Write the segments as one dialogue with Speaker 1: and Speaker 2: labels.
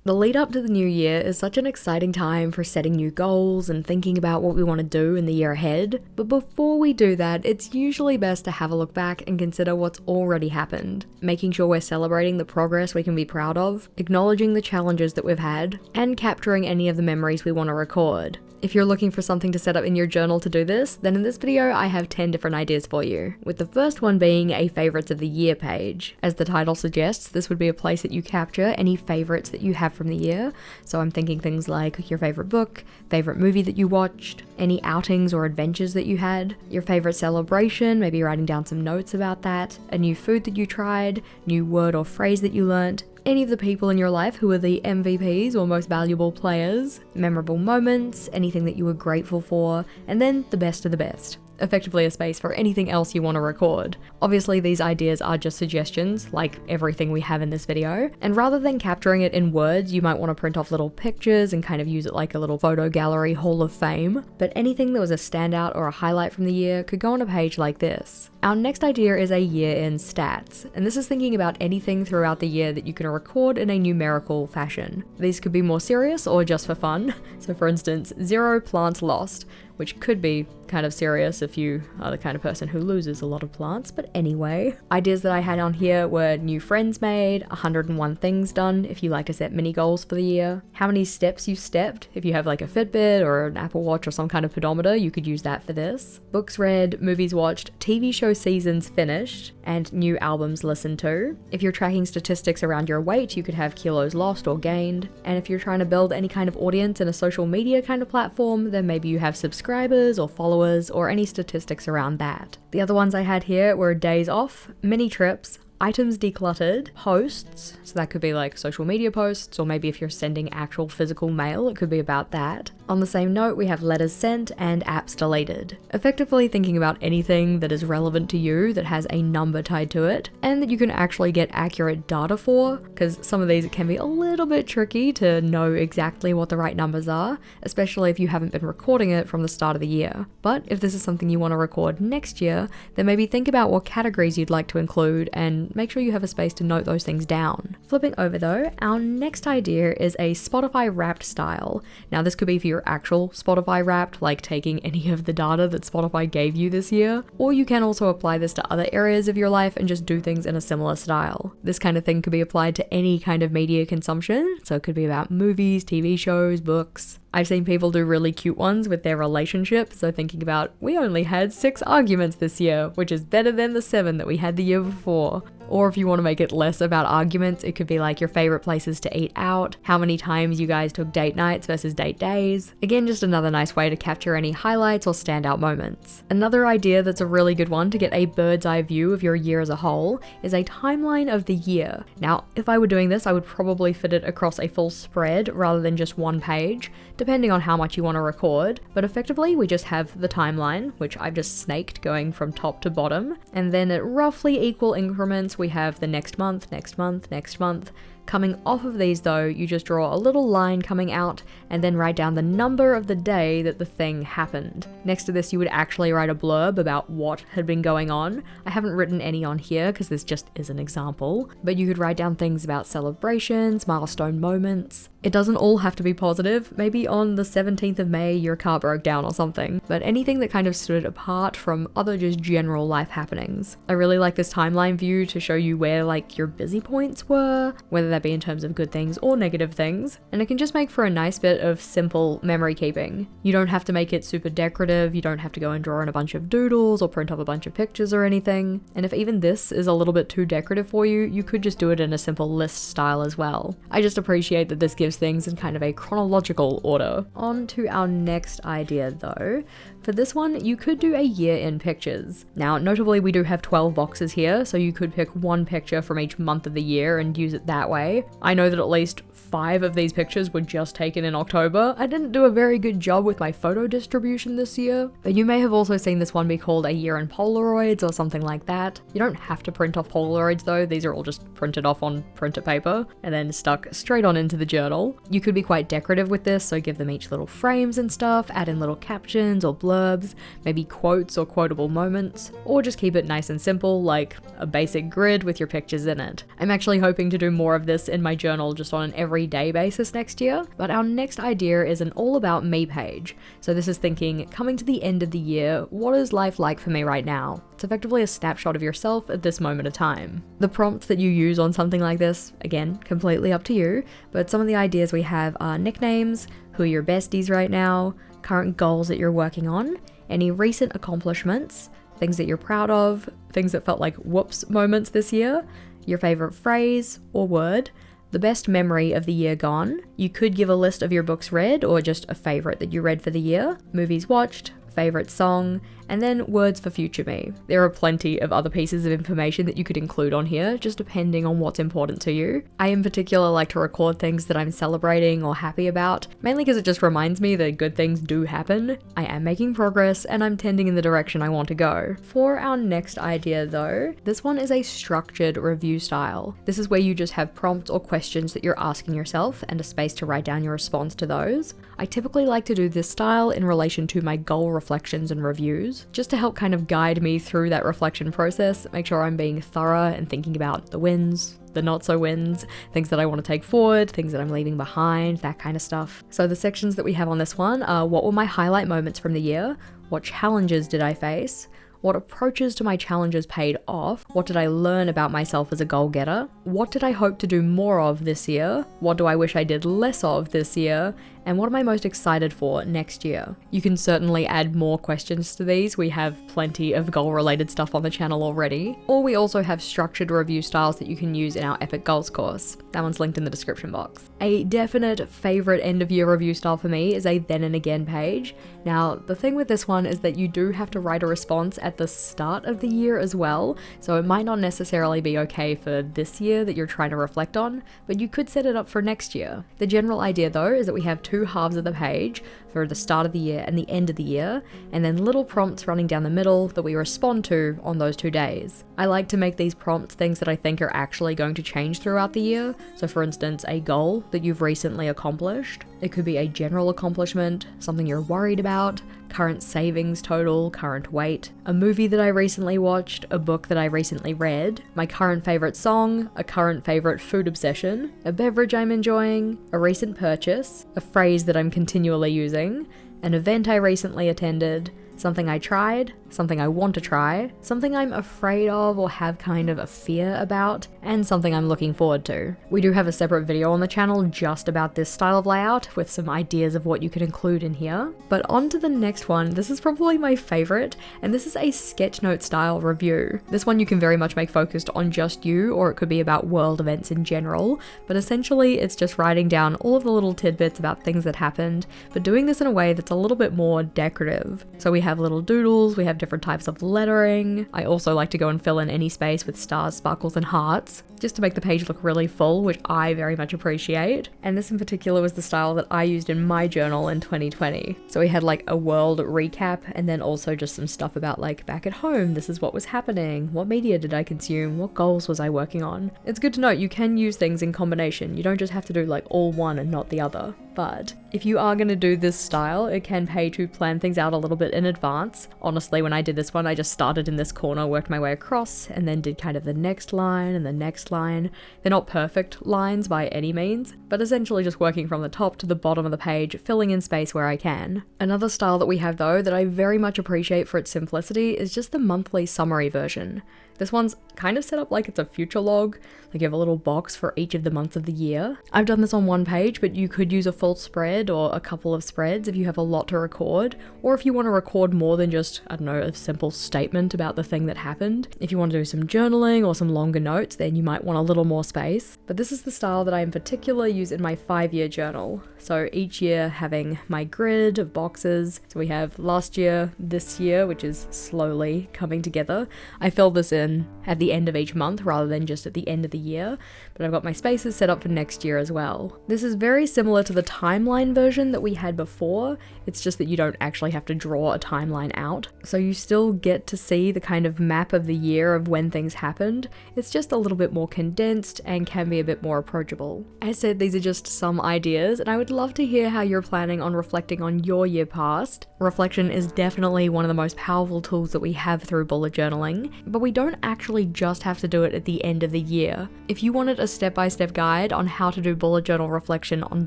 Speaker 1: The lead up to the new year is such an exciting time for setting new goals and thinking about what we want to do in the year ahead, but before we do that, it's usually best to have a look back and consider what's already happened, making sure we're celebrating the progress we can be proud of, acknowledging the challenges that we've had, and capturing any of the memories we want to record. If you're looking for something to set up in your journal to do this, then in this video I have 10 different ideas for you, with the first one being a favorites of the year page. As the title suggests, this would be a place that you capture any favorites that you have from the year, so I'm thinking things like your favorite book, favorite movie that you watched, any outings or adventures that you had, your favorite celebration, maybe writing down some notes about that, a new food that you tried, new word or phrase that you learnt, any of the people in your life who are the MVPs or most valuable players, memorable moments, anything that you were grateful for, and then the best of the best. Effectively a space for anything else you want to record. Obviously these ideas are just suggestions, like everything we have in this video, and rather than capturing it in words, you might want to print off little pictures and kind of use it like a little photo gallery hall of fame, but anything that was a standout or a highlight from the year could go on a page like this. Our next idea is a year in stats, and this is thinking about anything throughout the year that you can record in a numerical fashion. These could be more serious or just for fun, so for instance, 0 plants lost, which could be kind of serious if you are the kind of person who loses a lot of plants, but anyway. Ideas that I had on here were new friends made, 101 things done if you like to set mini goals for the year, how many steps you stepped, if you have like a Fitbit or an Apple Watch or some kind of pedometer, you could use that for this, books read, movies watched, TV show seasons finished, and new albums listened to. If you're tracking statistics around your weight, you could have kilos lost or gained, and if you're trying to build any kind of audience in a social media kind of platform, then maybe you have subscribers or followers or any statistics around that. The other ones I had here were days off, mini trips, items decluttered, posts, so that could be like social media posts, or maybe if you're sending actual physical mail, it could be about that. On the same note, we have letters sent and apps deleted. Effectively thinking about anything that is relevant to you that has a number tied to it, and that you can actually get accurate data for, because some of these can be a little bit tricky to know exactly what the right numbers are, especially if you haven't been recording it from the start of the year. But if this is something you want to record next year, then maybe think about what categories you'd like to include and make sure you have a space to note those things down. Flipping over though, our next idea is a Spotify Wrapped style. Now this could be for your actual Spotify Wrapped, like taking any of the data that Spotify gave you this year, or you can also apply this to other areas of your life and just do things in a similar style. This kind of thing could be applied to any kind of media consumption, so it could be about movies, TV shows, books. I've seen people do really cute ones with their relationship, so thinking about, we only had 6 arguments this year, which is better than the 7 that we had the year before. Or if you want to make it less about arguments, it could be like your favorite places to eat out, how many times you guys took date nights versus date days. Again, just another nice way to capture any highlights or standout moments. Another idea that's a really good one to get a bird's eye view of your year as a whole is a timeline of the year. Now, if I were doing this, I would probably fit it across a full spread rather than just one page, depending on how much you want to record, but effectively we just have the timeline, which I've just snaked going from top to bottom, and then at roughly equal increments we have the next month, next month, next month. Coming off of these though, you just draw a little line coming out and then write down the number of the day that the thing happened. Next to this you would actually write a blurb about what had been going on. I haven't written any on here because this just is an example, but you could write down things about celebrations, milestone moments. It doesn't all have to be positive. Maybe on the 17th of May your car broke down or something, but anything that kind of stood apart from other just general life happenings. I really like this timeline view to show you where like your busy points were, whether that be in terms of good things or negative things, and it can just make for a nice bit of simple memory keeping. You don't have to make it super decorative, you don't have to go and draw in a bunch of doodles or print off a bunch of pictures or anything, and if even this is a little bit too decorative for you, you could just do it in a simple list style as well. I just appreciate that this gives things in kind of a chronological order. On to our next idea though. For this one, you could do a year in pictures. Now, notably we do have 12 boxes here, so you could pick one picture from each month of the year and use it that way. I know that at least 5 of these pictures were just taken in October. I didn't do a very good job with my photo distribution this year, but you may have also seen this one be called a year in Polaroids or something like that. You don't have to print off Polaroids though, these are all just printed off on printer paper and then stuck straight on into the journal. You could be quite decorative with this, so give them each little frames and stuff, add in little captions or blurbs, maybe quotes or quotable moments, or just keep it nice and simple, like a basic grid with your pictures in it. I'm actually hoping to do more of this this in my journal just on an everyday basis next year. But our next idea is an all about me page. So this is thinking, coming to the end of the year, what is life like for me right now? It's effectively a snapshot of yourself at this moment of time. The prompts that you use on something like this, again, completely up to you, but some of the ideas we have are nicknames, who are your besties right now, current goals that you're working on, any recent accomplishments, things that you're proud of, things that felt like whoops moments this year, your favorite phrase or word, the best memory of the year gone. You could give a list of your books read or just a favorite that you read for the year, movies watched, favorite song, and then words for future me. There are plenty of other pieces of information that you could include on here, just depending on what's important to you. I in particular like to record things that I'm celebrating or happy about, mainly because it just reminds me that good things do happen. I am making progress and I'm tending in the direction I want to go. For our next idea though, this one is a structured review style. This is where you just have prompts or questions that you're asking yourself and a space to write down your response to those. I typically like to do this style in relation to my goal reflections and reviews, just to help kind of guide me through that reflection process, make sure I'm being thorough and thinking about the wins, the not so wins, things that I want to take forward, things that I'm leaving behind, that kind of stuff. So the sections that we have on this one are what were my highlight moments from the year, what challenges did I face, what approaches to my challenges paid off, what did I learn about myself as a goal getter, what did I hope to do more of this year, what do I wish I did less of this year, and what am I most excited for next year? You can certainly add more questions to these. We have plenty of goal-related stuff on the channel already. Or we also have structured review styles that you can use in our Epic Goals course. That one's linked in the description box. A definite favorite end-of-year review style for me is a then and again page. Now, the thing with this one is that you do have to write a response at the start of the year as well, so it might not necessarily be okay for this year that you're trying to reflect on, but you could set it up for next year. The general idea though is that we have two halves of the page for the start of the year and the end of the year, and then little prompts running down the middle that we respond to on those 2 days. I like to make these prompts things that I think are actually going to change throughout the year. So for instance, a goal that you've recently accomplished. It could be a general accomplishment, something you're worried about, current savings total, current weight, a movie that I recently watched, a book that I recently read, my current favorite song, a current favorite food obsession, a beverage I'm enjoying, a recent purchase, a phrase that I'm continually using, an event I recently attended, something I tried, something I want to try, something I'm afraid of or have kind of a fear about, and something I'm looking forward to. We do have a separate video on the channel just about this style of layout with some ideas of what you can include in here. But on to the next one. This is probably my favorite, and this is a sketchnote style review. This one you can very much make focused on just you, or it could be about world events in general, but essentially it's just writing down all of the little tidbits about things that happened, but doing this in a way that's a little bit more decorative. So we have little doodles, we have different types of lettering. I also like to go and fill in any space with stars, sparkles, and hearts, just to make the page look really full, which I very much appreciate. And this in particular was the style that I used in my journal in 2020. So we had like a world recap, and then also just some stuff about like back at home, this is what was happening, what media did I consume, what goals was I working on. It's good to note you can use things in combination. You don't just have to do like all one and not the other. But if you are going to do this style, it can pay to plan things out a little bit in advance. Honestly, when I did this one, I just started in this corner, worked my way across, and then did kind of the next line and the next line. They're not perfect lines by any means, but essentially just working from the top to the bottom of the page, filling in space where I can. Another style that we have though that I very much appreciate for its simplicity is just the monthly summary version. This one's kind of set up like it's a future log, like you have a little box for each of the months of the year. I've done this on one page, but you could use a full spread or a couple of spreads if you have a lot to record, or if you want to record more than just, I don't know, a simple statement about the thing that happened. If you want to do some journaling or some longer notes, then you might want a little more space. But this is the style that I in particular use in my 5-year journal. So each year having my grid of boxes. So we have last year, this year, which is slowly coming together. I fill this in at the end of each month rather than just at the end of the year, but I've got my spaces set up for next year as well. This is very similar to the timeline version that we had before. It's just that you don't actually have to draw a timeline out. So you still get to see the kind of map of the year of when things happened. It's just a little bit more condensed and can be a bit more approachable. As said, these are just some ideas, and I would love to hear how you're planning on reflecting on your year past. Reflection is definitely one of the most powerful tools that we have through bullet journaling, but we don't don't actually just have to do it at the end of the year. If you wanted a step-by-step guide on how to do bullet journal reflection on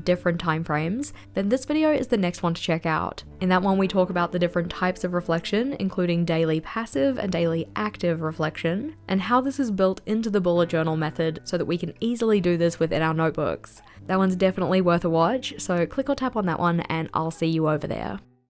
Speaker 1: different time frames, then this video is the next one to check out. In that one we talk about the different types of reflection, including daily passive and daily active reflection, and how this is built into the bullet journal method so that we can easily do this within our notebooks. That one's definitely worth a watch, so click or tap on that one and I'll see you over there.